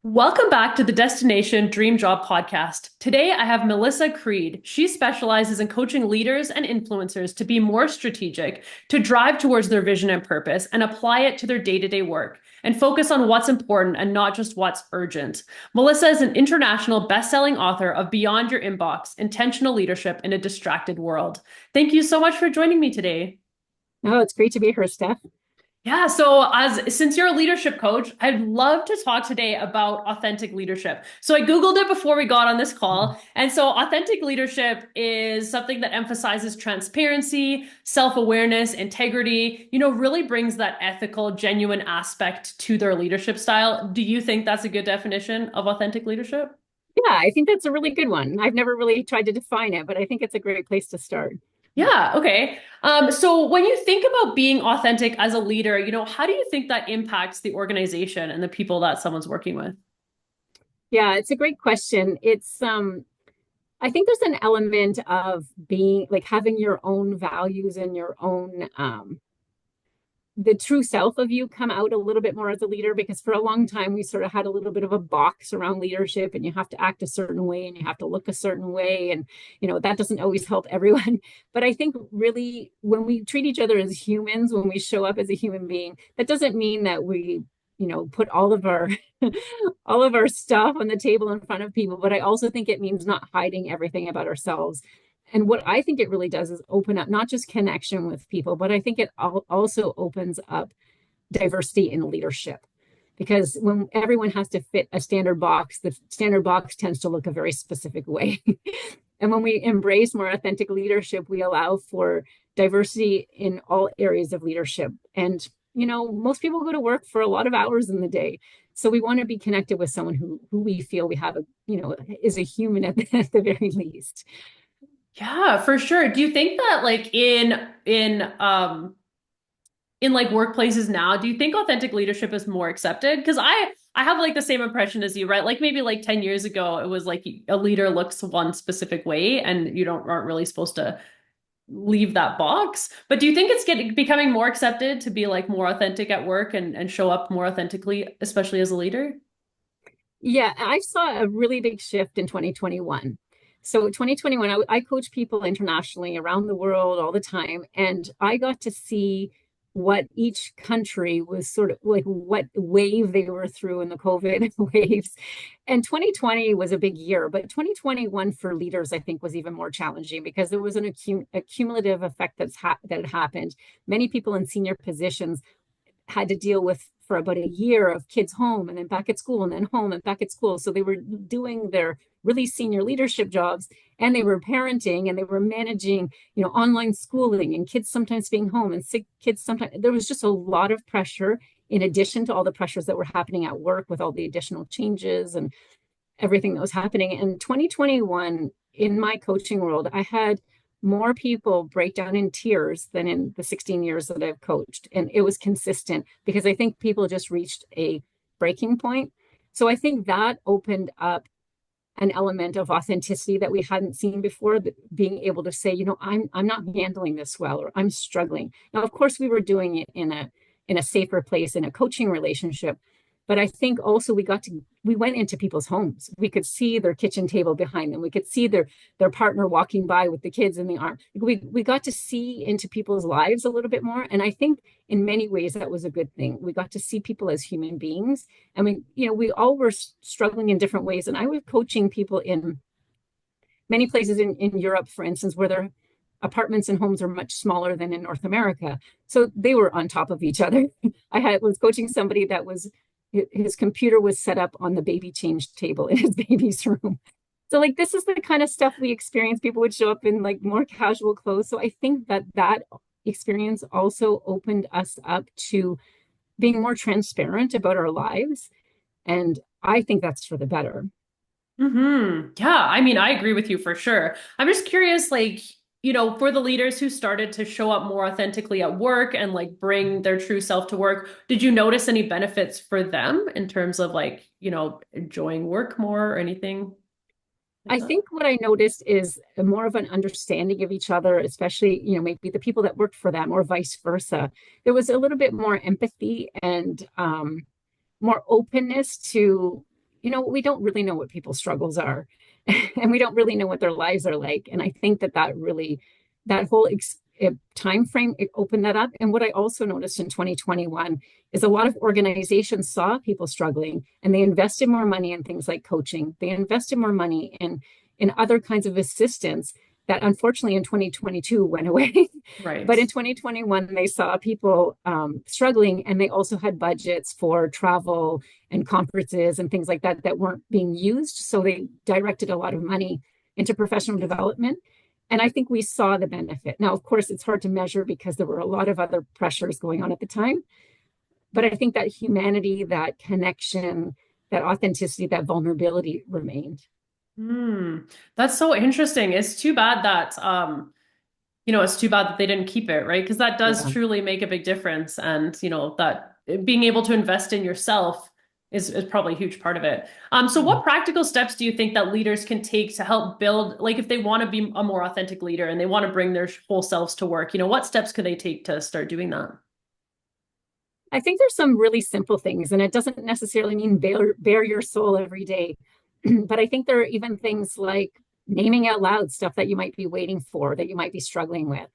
Welcome back to the Destination Dream Job podcast. Today I have Melissa Creede. She specializes in coaching leaders and influencers to be more strategic, to drive towards their vision and purpose, and apply it to their day-to-day work, and focus on what's important and not just what's urgent. Melissa is an international best-selling author of Beyond Your Inbox: Intentional Leadership in a Distracted World. Thank you so much for joining me today. Oh, it's great to be here, Steph. Yeah, so as since you're a leadership coach, I'd love to talk today about authentic leadership. So I Googled it before we got on this call. And so authentic leadership is something that emphasizes transparency, self-awareness, integrity, really brings that ethical, genuine aspect to their leadership style. Do you think that's a good definition of authentic leadership? Yeah, I think that's a really good one. I've never really tried to define it, but I think it's a great place to start. Yeah, okay. So when you think about being authentic as a leader, how do you think that impacts the organization and the people that someone's working with? Yeah, it's a great question. I think there's an element of being like having your own values and your own the true self of you come out a little bit more as a leader, because for a long time we sort of had a little bit of a box around leadership, and you have to act a certain way and you have to look a certain way, and that doesn't always help everyone. But I think really when we treat each other as humans, when we show up as a human being, that doesn't mean that we put all of our all of our stuff on the table in front of people, but I also think it means not hiding everything about ourselves. And what I think it really does is open up not just connection with people, but I think it also opens up diversity in leadership. Because when everyone has to fit a standard box, the standard box tends to look a very specific way. And when we embrace more authentic leadership, we allow for diversity in all areas of leadership. And, most people go to work for a lot of hours in the day. So we want to be connected with someone who we feel we have is a human at the very least. Yeah, for sure. Do you think that like in like workplaces now, do you think authentic leadership is more accepted? Because I have like the same impression as you, right? Like maybe like 10 years ago, it was like a leader looks one specific way and you don't aren't really supposed to leave that box. But do you think it's getting becoming more accepted to be like more authentic at work and show up more authentically, especially as a leader? Yeah, I saw a really big shift in 2021. So 2021, I coach people internationally around the world all the time, and I got to see what each country was sort of like, what wave they were through in the COVID waves. And 2020 was a big year, but 2021 for leaders, I think, was even more challenging because there was a cumulative effect that had happened. Many people in senior positions had to deal with for about a year of kids home and then back at school and then home and back at school. So they were doing their really senior leadership jobs, and they were parenting, and they were managing, online schooling, and kids sometimes being home, and sick kids sometimes. There was just a lot of pressure in addition to all the pressures that were happening at work with all the additional changes and everything that was happening. In 2021, in my coaching world, I had more people break down in tears than in the 16 years that I've coached. And it was consistent because I think people just reached a breaking point. So I think that opened up an element of authenticity that we hadn't seen before, being able to say, I'm not handling this well, or I'm struggling. Now, of course, we were doing it in a safer place in a coaching relationship. But I think also we went into people's homes. We could see their kitchen table behind them. We could see their partner walking by with the kids in the arm. We got to see into people's lives a little bit more. And I think in many ways that was a good thing. We got to see people as human beings. I mean, we all were struggling in different ways. And I was coaching people in many places in Europe, for instance, where their apartments and homes are much smaller than in North America. So they were on top of each other. Was coaching somebody that was his computer was set up on the baby change table in his baby's room. So like this is the kind of stuff we experience. People would show up in like more casual clothes. So I think that experience also opened us up to being more transparent about our lives. And I think that's for the better. Yeah, I mean, I agree with you for sure. I'm just curious, like, for the leaders who started to show up more authentically at work and like bring their true self to work, did you notice any benefits for them in terms of like, enjoying work more or anything like I that? think what I noticed is more of an understanding of each other, especially, maybe the people that worked for them or vice versa. There was a little bit more empathy and more openness to we don't really know what people's struggles are, and we don't really know what their lives are like. And I think that whole time frame, it opened that up. And what I also noticed in 2021 is a lot of organizations saw people struggling, and they invested more money in things like coaching. They invested more money in other kinds of assistance that unfortunately in 2022 went away. Right. But in 2021, they saw people struggling, and they also had budgets for travel and conferences and things like that that weren't being used. So they directed a lot of money into professional development. And I think we saw the benefit. Now, of course, it's hard to measure because there were a lot of other pressures going on at the time. But I think that humanity, that connection, that authenticity, that vulnerability remained. Hmm. That's so interesting. It's too bad that it's too bad that they didn't keep it, right? Because that does Yeah. truly make a big difference. And, that being able to invest in yourself is probably a huge part of it. So Yeah. what practical steps do you think that leaders can take to help build, like if they want to be a more authentic leader and they want to bring their whole selves to work, what steps could they take to start doing that? I think there's some really simple things, and it doesn't necessarily mean bare your soul every day. But I think there are even things like naming out loud stuff that you might be waiting for, that you might be struggling with.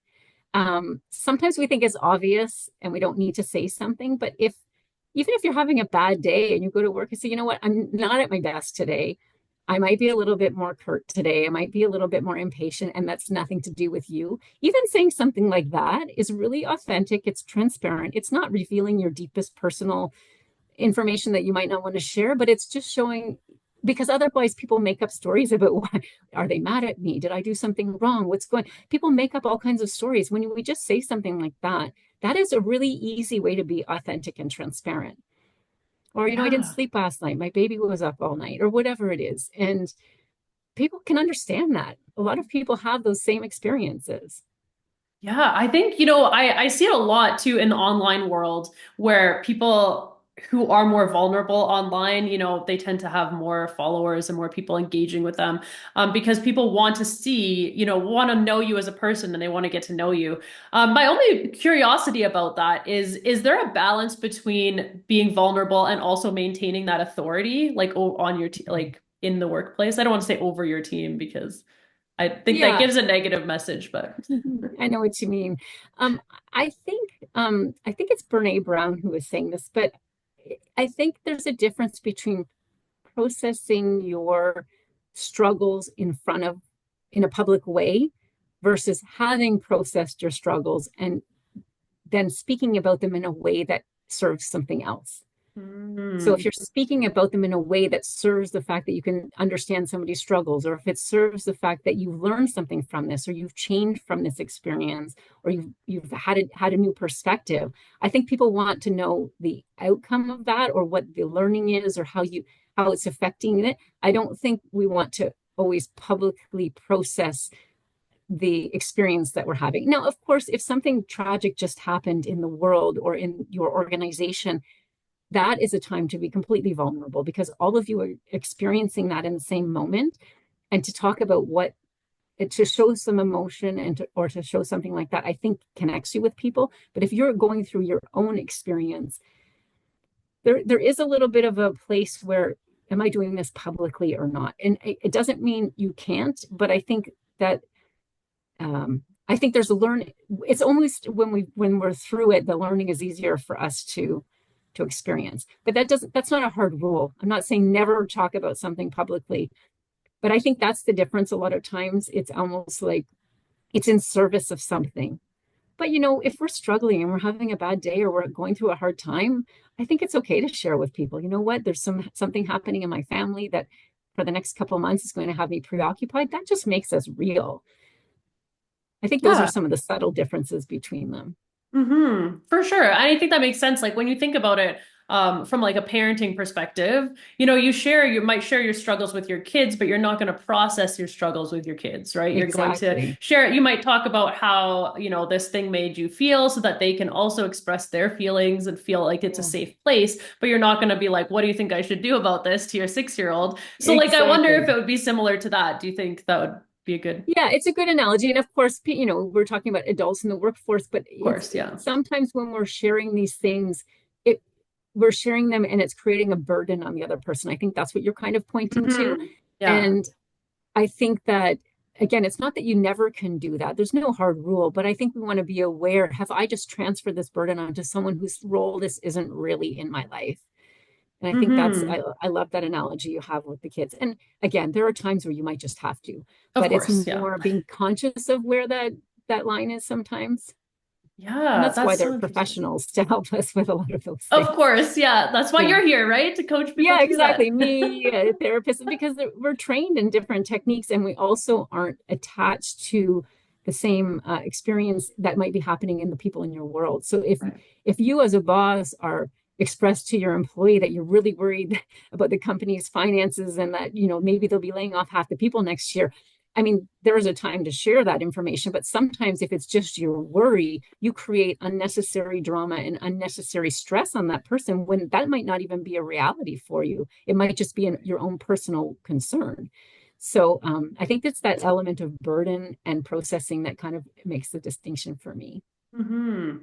Sometimes we think it's obvious and we don't need to say something, but even if you're having a bad day and you go to work and say, you know what, I'm not at my best today. I might be a little bit more curt today. I might be a little bit more impatient, and that's nothing to do with you. Even saying something like that is really authentic. It's transparent. It's not revealing your deepest personal information that you might not want to share, but it's just showing, because otherwise people make up stories about why are they mad at me? Did I do something wrong? What's going? People make up all kinds of stories. When we just say something like that, that is a really easy way to be authentic and transparent. Or, I didn't Yeah. sleep last night. My baby was up all night, or whatever it is. And people can understand that. A lot of people have those same experiences. Yeah, I think, I see it a lot too in the online world where people who are more vulnerable online, they tend to have more followers and more people engaging with them because people want to see, want to know you as a person and they want to get to know you. My only curiosity about that is there a balance between being vulnerable and also maintaining that authority, like on your like in the workplace? I don't want to say over your team because I think that Yeah, gives a negative message, but. I know what you mean. Um, I think it's Brene Brown who was saying this, but I think there's a difference between processing your struggles in a public way versus having processed your struggles and then speaking about them in a way that serves something else. So if Mm. you're speaking about them in a way that serves the fact that you can understand somebody's struggles, or if it serves the fact that you've learned something from this, or you've changed from this experience, or you've had a new perspective, I think people want to know the outcome of that, or what the learning is, or how it's affecting it. I don't think we want to always publicly process the experience that we're having. Now, of course, if something tragic just happened in the world or in your organization, that is a time to be completely vulnerable, because all of you are experiencing that in the same moment. And to talk about to show some emotion or to show something like that, I think connects you with people. But if you're going through your own experience, there is a little bit of a place where, am I doing this publicly or not? And it doesn't mean you can't, but I think there's a learning. It's almost when we're through it, the learning is easier for us to experience. But that's not a hard rule. I'm not saying never talk about something publicly, but I think that's the difference. A lot of times it's almost like it's in service of something. But if we're struggling and we're having a bad day or we're going through a hard time, I think it's okay to share with people. You know what? There's something happening in my family that for the next couple of months is going to have me preoccupied. That just makes us real. I think those are Yeah. some of the subtle differences between them. For sure. And I think that makes sense. Like when you think about it, from like a parenting perspective, you might share your struggles with your kids, but you're not going to process your struggles with your kids, right? You're going to Exactly. share, you might talk about how, this thing made you feel so that they can also express their feelings and feel like it's a Yeah, safe place, but you're not going to be like, what do you think I should do about this to your 6-year-old? So like, I wonder if exactly. it would be similar to that. Do you think that would be a good, of Yeah, it's a good analogy. And of course, we're talking about adults in the workforce, but it's course, yeah. sometimes when we're sharing these things, it we're sharing them and it's creating a burden on the other person. I think that's what you're kind of pointing to. Hmm. Yeah. And I think that, again, it's not that you never can do that. There's no hard rule, but I think we want to be aware, have I just transferred this burden onto someone whose role this isn't really in my life? And I think Hmm. I love that analogy you have with the kids. And again, there are times where you might just have to, Of but it's course. Yeah. more being conscious of where that line is sometimes. And Yeah. that's why That's they're so interesting. professionals to help us with a lot of those Of things. course. Yeah. That's why Yeah. you're here, right? To coach people Yeah, through exactly. that. Me, a therapist, because we're trained in different techniques and we also aren't attached to the same experience that might be happening in the people in your world. So Right. if you as a boss are expressed to your employee that you're really worried about the company's finances and that, maybe they'll be laying off half the people next year, I mean, there is a time to share that information, but sometimes if it's just your worry, you create unnecessary drama and unnecessary stress on that person when that might not even be a reality for you. It might just be your own personal concern. So I think it's that element of burden and processing that kind of makes the distinction for me.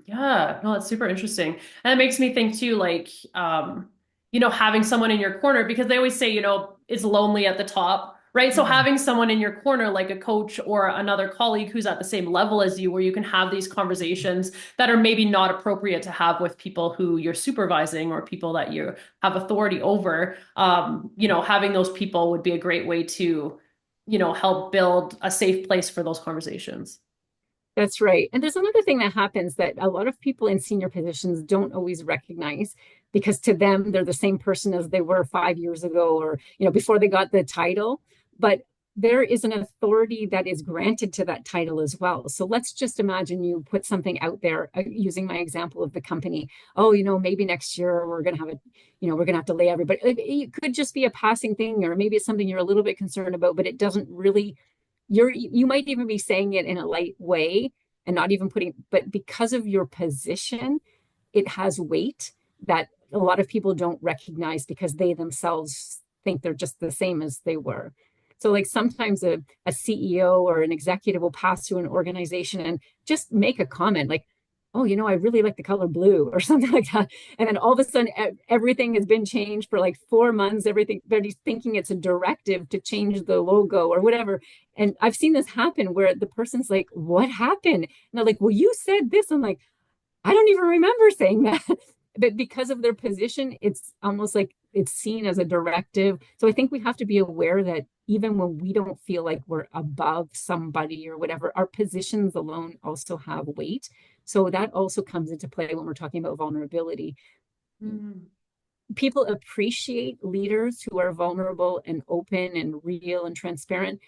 Yeah, no, that's super interesting. And it makes me think too, like, having someone in your corner because they always say, it's lonely at the top, right? So Yeah. having someone in your corner, like a coach or another colleague who's at the same level as you, where you can have these conversations that are maybe not appropriate to have with people who you're supervising or people that you have authority over. Having those people would be a great way to, help build a safe place for those conversations. That's right. And there's another thing that happens that a lot of people in senior positions don't always recognize because to them, they're the same person as they were 5 years ago or, before they got the title. But there is an authority that is granted to that title as well. So let's just imagine you put something out there using my example of the company. Oh, maybe next year we're going to have we're going to have to lay everybody. It could just be a passing thing, or maybe it's something you're a little bit concerned about, but it doesn't really you might even be saying it in a light way and not even putting, but because of your position, it has weight that a lot of people don't recognize because they themselves think they're just the same as they were. So like sometimes a CEO or an executive will pass through an organization and just make a comment like, oh, I really like the color blue or something like that. And then all of a sudden, everything has been changed for like 4 months. Everybody's thinking it's a directive to change the logo or whatever. And I've seen this happen where the person's like, what happened? And they're like, well, you said this. I'm like, I don't even remember saying that. But because of their position, it's almost like it's seen as a directive. So I think we have to be aware that even when we don't feel like we're above somebody or whatever, our positions alone also have weight. So that also comes into play when we're talking about vulnerability. Mm. People appreciate leaders who are vulnerable and open and real and transparent,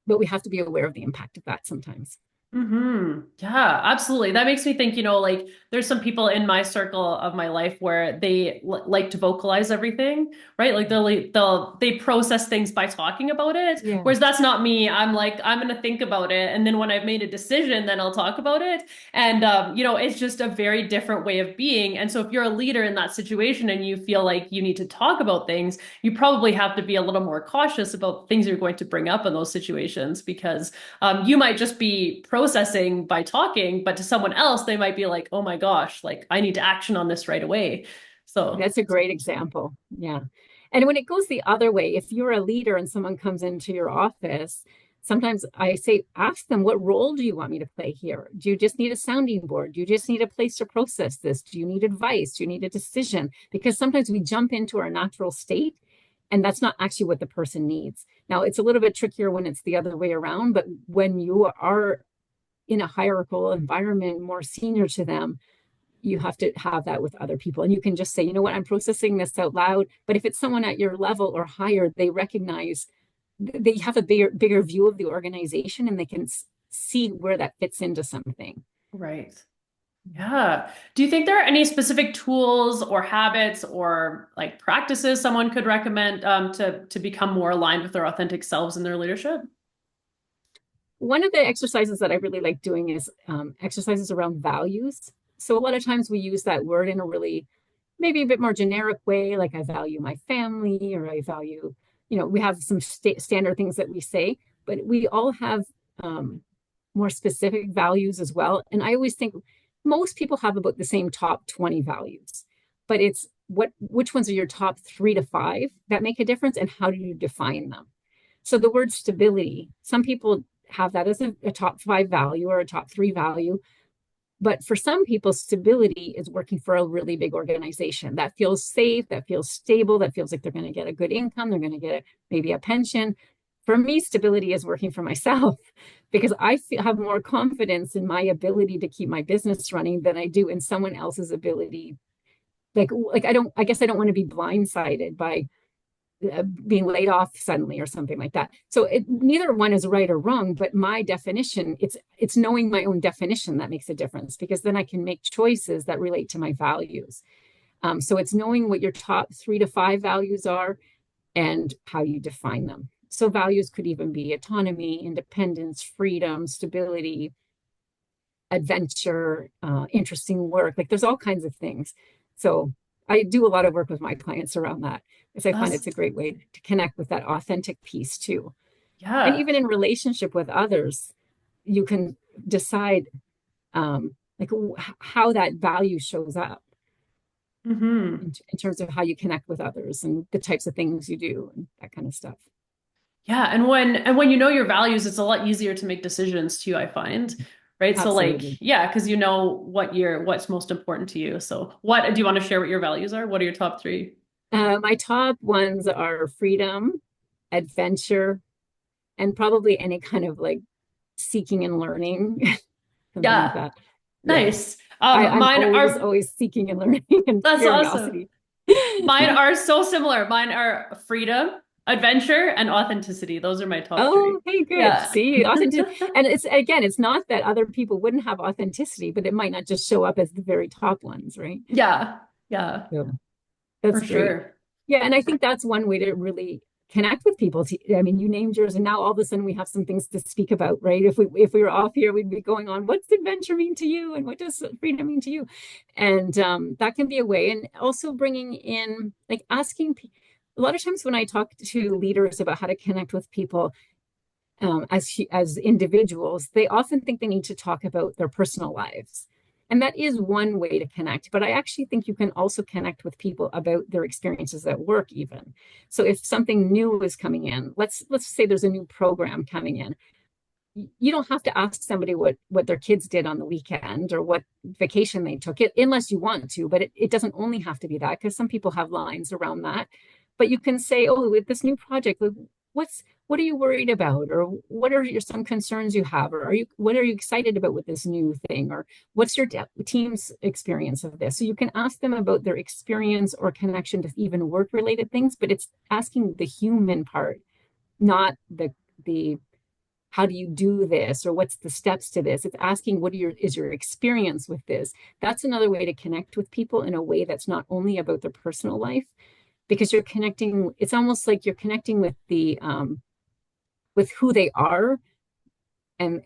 but we have to be aware of the impact of that sometimes. Yeah, absolutely. That makes me think, like there's some people in my circle of my life where they like to vocalize everything, right? Like they process things by talking about it. Yeah. Whereas that's not me. I'm like, I'm gonna think about it. And then when I've made a decision, then I'll talk about it. And it's just a very different way of being. And so if you're a leader in that situation and you feel like you need to talk about things, you probably have to be a little more cautious about things you're going to bring up in those situations because you might just be processing by talking, but to someone else, they might be like, oh my gosh, like I need to action on this right away. So, That's a great example. Yeah. And when it goes the other way, if you're a leader and someone comes into your office, sometimes I say, ask them, what role do you want me to play here? Do you just need a sounding board? Do you just need a place to process this? Do you need advice? Do you need a decision? Because sometimes we jump into our natural state and that's not actually what the person needs. Now, it's a little bit trickier when it's the other way around, but when you are in a hierarchical environment, more senior to them, you have to have that with other people. And you can just say, you know what, I'm processing this out loud. But if it's someone at your level or higher, they recognize they have a bigger view of the organization and they can see where that fits into something. right. Yeah. Do you think there are any specific tools or habits or like practices someone could recommend to become more aligned with their authentic selves in their leadership? One of the exercises that I really like doing is exercises around values. So a lot of times we use that word in a really maybe a bit more generic way, like I value my family or I value, we have some standard things that we say, but we all have um, more specific values as well. And I always think most people have about the same top 20 values. but it's which ones are your top 3 to 5 that make a difference, and how do you define them? So the word stability, some people have that as a top 5 value or a top 3 value. But for some people, stability is working for a really big organization that feels safe, that feels stable, that feels like they're going to get a good income, they're going to get maybe a pension. For me, stability is working for myself because have more confidence in my ability to keep my business running than I do in someone else's ability. I guess I don't want to be blindsided by being laid off suddenly or something like that. So neither one is right or wrong, but my definition, it's knowing my own definition that makes a difference, because then I can make choices that relate to my values. So it's knowing what your top 3 to 5 values are and how you define them. So values could even be autonomy, independence, freedom, stability, adventure, interesting work. Like there's all kinds of things. So I do a lot of work with my clients around that, because I find That's, it's a great way to connect with that authentic piece too. And yeah. even in relationship with others, you can decide like how that value shows up Hmm. in terms of how you connect with others and the types of things you do and that kind of stuff. Yeah, and when you know your values, it's a lot easier to make decisions too, I find. Right? So like, Absolutely. yeah, because you know what's most important to you. So what do you want to share what your values are? What are your top three? My top ones are freedom, adventure, and probably any kind of like seeking and learning, something like Yeah, that. Yeah. nice. I'm Mine always, are always seeking and learning and That's awesome. curiosity. Mine are so similar. Mine are freedom, adventure, and authenticity. Those are my top Oh, three. hey, good. Yeah. See, authentic. And it's again, it's not that other people wouldn't have authenticity, but it might not just show up as the very top ones, right? Yeah. Yeah. So For that's great. sure. Yeah, and I think that's one way to really connect with people. I mean, you named yours, and now all of a sudden we have some things to speak about, right? If we were off here, we'd be going on, what's adventure mean to you, and what does freedom mean to you? And that can be a way. And also bringing in, like asking. A lot of times when I talk to leaders about how to connect with people, as individuals, they often think they need to talk about their personal lives. And that is one way to connect. But I actually think you can also connect with people about their experiences at work, even. So if something new is coming in, let's say there's a new program coming in. You don't have to ask somebody what their kids did on the weekend or what vacation they took, it unless you want to, but it doesn't only have to be that, because some people have lines around that. But you can say, oh, with this new project, what are you worried about, or what are some concerns you have, or what are you excited about with this new thing, or what's your team's experience of this? So you can ask them about their experience or connection to even work related things, but it's asking the human part, not the how do you do this, or what's the steps to this. It's asking is your experience with this. That's another way to connect with people in a way that's not only about their personal life, because you're connecting. It's almost like you're connecting with who they are, and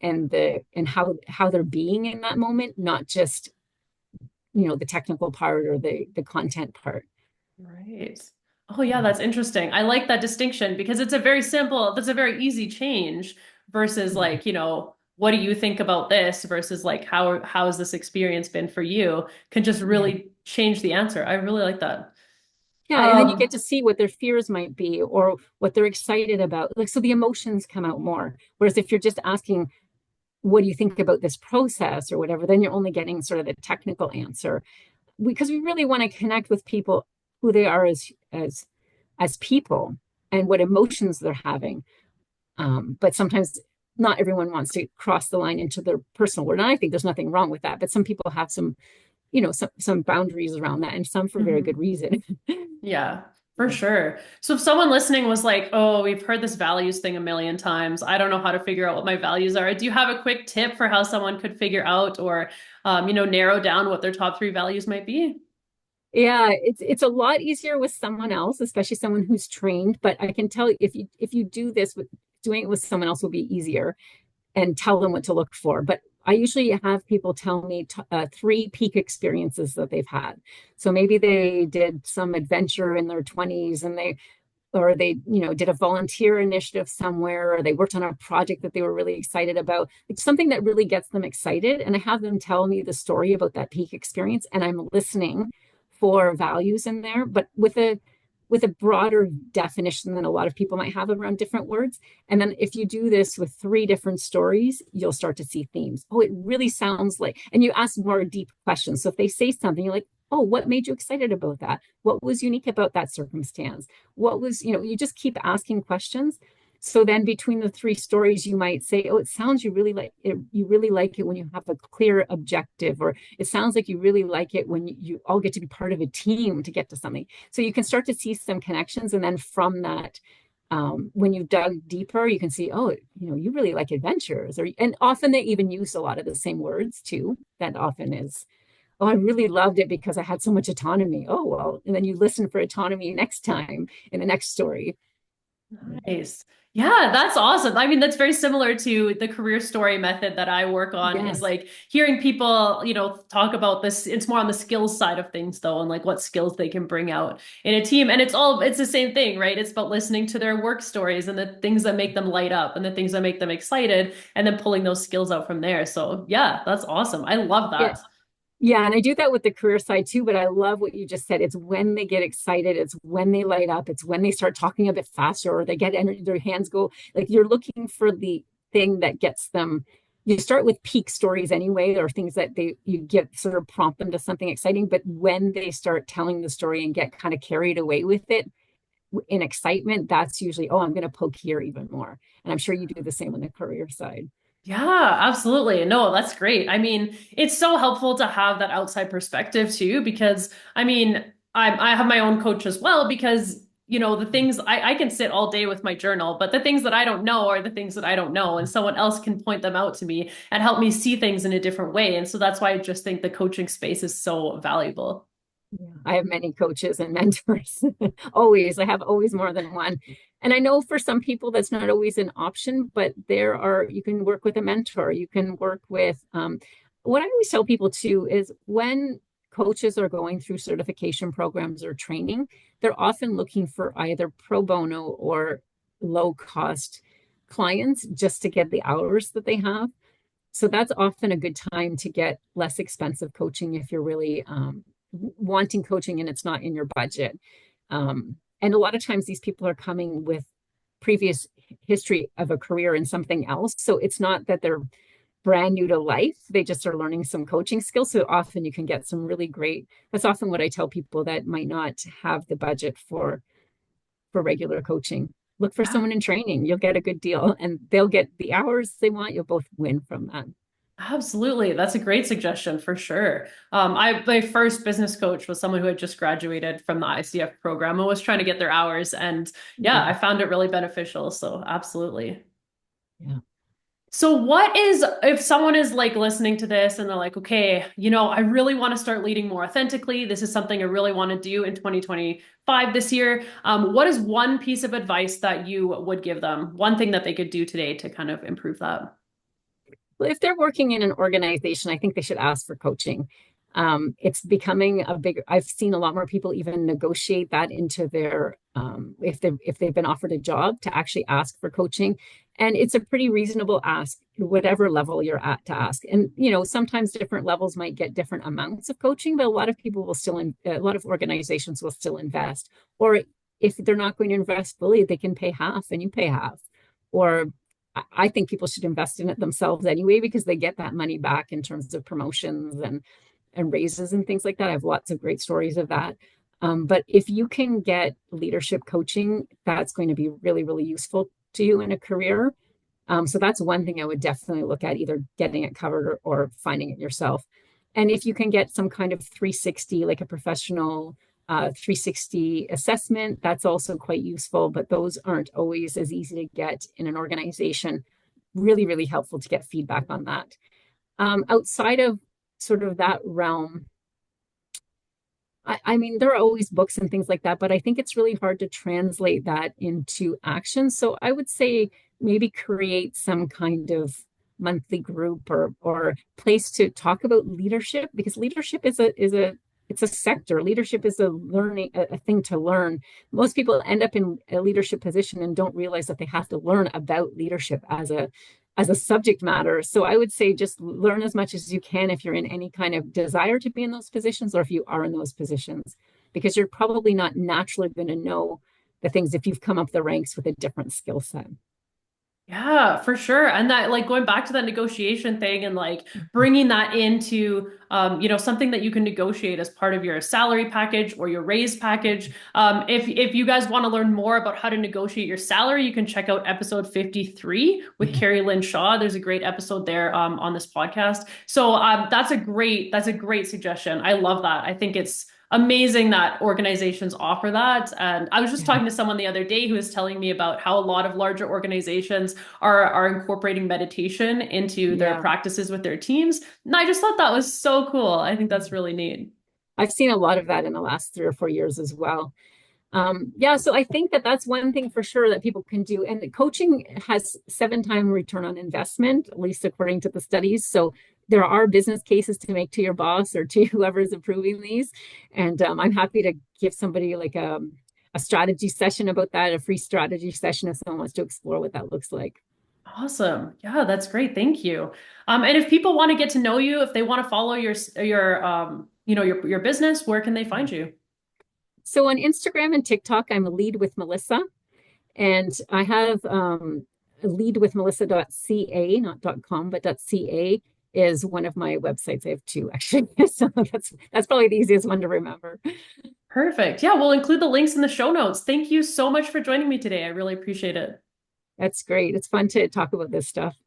how they're being in that moment, not just the technical part or the content part. Right. Oh yeah, that's interesting. I like that distinction because that's a very easy change versus Yeah. like, what do you think about this versus like how has this experience been for you can just Yeah. really change the answer. I really like that. Yeah, and then you get Um, to see what their fears might be or what they're excited about. Like, so the emotions come out more. Whereas if you're just asking, what do you think about this process or whatever, then you're only getting sort of the technical answer. Because we really want to connect with people, who they are as people and what emotions they're having. But sometimes not everyone wants to cross the line into their personal world. And I think there's nothing wrong with that. But some people have some boundaries around that, and some for very good mhm. reason. Yeah, for sure. So if someone listening was like, "Oh, we've heard this values thing a million times. I don't know how to figure out what my values are." Do you have a quick tip for how someone could figure out or narrow down what their top three values might be? Yeah, it's a lot easier with someone else, especially someone who's trained. But I can tell you, if you do this with doing it with someone else will be easier, and tell them what to look for. But I usually have people tell me 3 peak experiences that they've had. So maybe they did some adventure in their 20s, and they did a volunteer initiative somewhere, or they worked on a project that they were really excited about. It's something that really gets them excited. And I have them tell me the story about that peak experience, and I'm listening 4 values in there, but with a broader definition than a lot of people might have around different words. And then if you do this with 3 different stories, you'll start to see themes. Oh, it really sounds like, and you ask more deep questions. So if they say something, you're like, oh, what made you excited about that? What was unique about that circumstance? What was, you just keep asking questions. So then between the 3 stories, you might say, oh, it sounds you really like it when you have a clear objective, or it sounds like you really like it when you all get to be part of a team to get to something. So you can start to see some connections. And then from that, when you've dug deeper, you can see, oh, you really like adventures. And often they even use a lot of the same words too. That often is, oh, I really loved it because I had so much autonomy. Oh, well, and then you listen for autonomy next time in the next story. Nice. Yeah, that's awesome. I mean, that's very similar to the career story method that I work on, is Yes. like hearing people, talk about this. It's more on the skills side of things though, and like what skills they can bring out in a team. And it's the same thing, right? It's about listening to their work stories and the things that make them light up and the things that make them excited, and then pulling those skills out from there. So yeah, that's awesome. I love Yeah. that. Yeah, and I do that with the career side too, but I love what you just said. It's when they get excited, it's when they light up, it's when they start talking a bit faster, or they get energy, their hands go, like you're looking for the thing that gets them. You start with peak stories anyway, or things that you get sort of prompt them to something exciting, but when they start telling the story and get kind of carried away with it in excitement, that's usually, oh, I'm going to poke here even more. And I'm sure you do the same on the career side. Yeah, absolutely. No, that's great. I mean, it's so helpful to have that outside perspective too, because I mean, I have my own coach as well, because the things I can sit all day with my journal, but the things that I don't know are the things that I don't know, and someone else can point them out to me and help me see things in a different way. And so that's why I just think the coaching space is so valuable. Yeah, I have many coaches and mentors. Always. I have always more than one. And I know for some people that's not always an option, but you can work with a mentor. You can work with, what I always tell people too is when coaches are going through certification programs or training, they're often looking for either pro bono or low cost clients just to get the hours that they have. So that's often a good time to get less expensive coaching if you're really wanting coaching and it's not in your budget. And a lot of times these people are coming with previous history of a career in something else. So it's not that they're brand new to life. They just are learning some coaching skills. So often you can get some really great, that's often what I tell people that might not have the budget for regular coaching. Look for someone in training. You'll get a good deal and they'll get the hours they want. You'll both win from that. Absolutely. That's a great suggestion for sure. My first business coach was someone who had just graduated from the ICF program and was trying to get their hours. And yeah, I Yeah. found it really beneficial. So absolutely. Yeah. So what is, if someone is like listening to this and they're like, okay, I really want to start leading more authentically. This is something I really want to do in 2025 this year. What is one piece of advice that you would give them? One thing that they could do today to kind of improve that? Well, if they're working in an organization, I think they should ask for coaching. It's becoming a big. I've seen a lot more people even negotiate that into their if they've been offered a job to actually ask for coaching, and it's a pretty reasonable ask, whatever level you're at to ask. And sometimes different levels might get different amounts of coaching, but a lot of people will still, a lot of organizations will still invest. Or if they're not going to invest fully, they can pay half and you pay half. Or I think people should invest in it themselves anyway because they get that money back in terms of promotions and raises and things like that. I have lots of great stories of that. But if you can get leadership coaching, that's going to be really, really useful to you in a career. So that's one thing I would definitely look at, either getting it covered or finding it yourself. And if you can get some kind of 360, like a professional 360 assessment, that's also quite useful, but those aren't always as easy to get in an organization. Really, really helpful to get feedback on that. Outside of sort of that realm, I mean, there are always books and things like that, but I think it's really hard to translate that into action. So I would say maybe create some kind of monthly group or place to talk about leadership, because leadership is a it's a sector. Leadership is a thing to learn. Most people end up in a leadership position and don't realize that they have to learn about leadership as a subject matter. So I would say just learn as much as you can if you're in any kind of desire to be in those positions or if you are in those positions, because you're probably not naturally going to know the things if you've come up the ranks with a different skill set. Yeah, for sure. And that, like, going back to that negotiation thing and like bringing that into, something that you can negotiate as part of your salary package or your raise package. If you guys want to learn more about how to negotiate your salary, you can check out episode 53 with Carrie Lynn Shaw. There's a great episode there on this podcast. So that's a great suggestion. I love that. I think it's amazing that organizations offer that. And I was just Yeah. talking to someone the other day who was telling me about how a lot of larger organizations are incorporating meditation into their Yeah. practices with their teams. And I just thought that was so cool. I think that's really neat. I've seen a lot of that in the last 3 or 4 years as well. Yeah, so I think that that's one thing for sure that people can do. And coaching has 7 time return on investment, at least according to the studies. So there are business cases to make to your boss or to whoever is approving these. And I'm happy to give somebody like a strategy session about that, a free strategy session if someone wants to explore what that looks like. Awesome. Yeah, that's great. Thank you. And if people want to get to know you, if they want to follow your business, where can they find you? So on Instagram and TikTok, I'm a lead with Melissa. And I have leadwithmelissa.ca, not .com, but .ca is one of my websites. I have two actually. So that's probably the easiest one to remember. Perfect. Yeah, we'll include the links in the show notes. Thank you so much for joining me today. I really appreciate it. That's great. It's fun to talk about this stuff.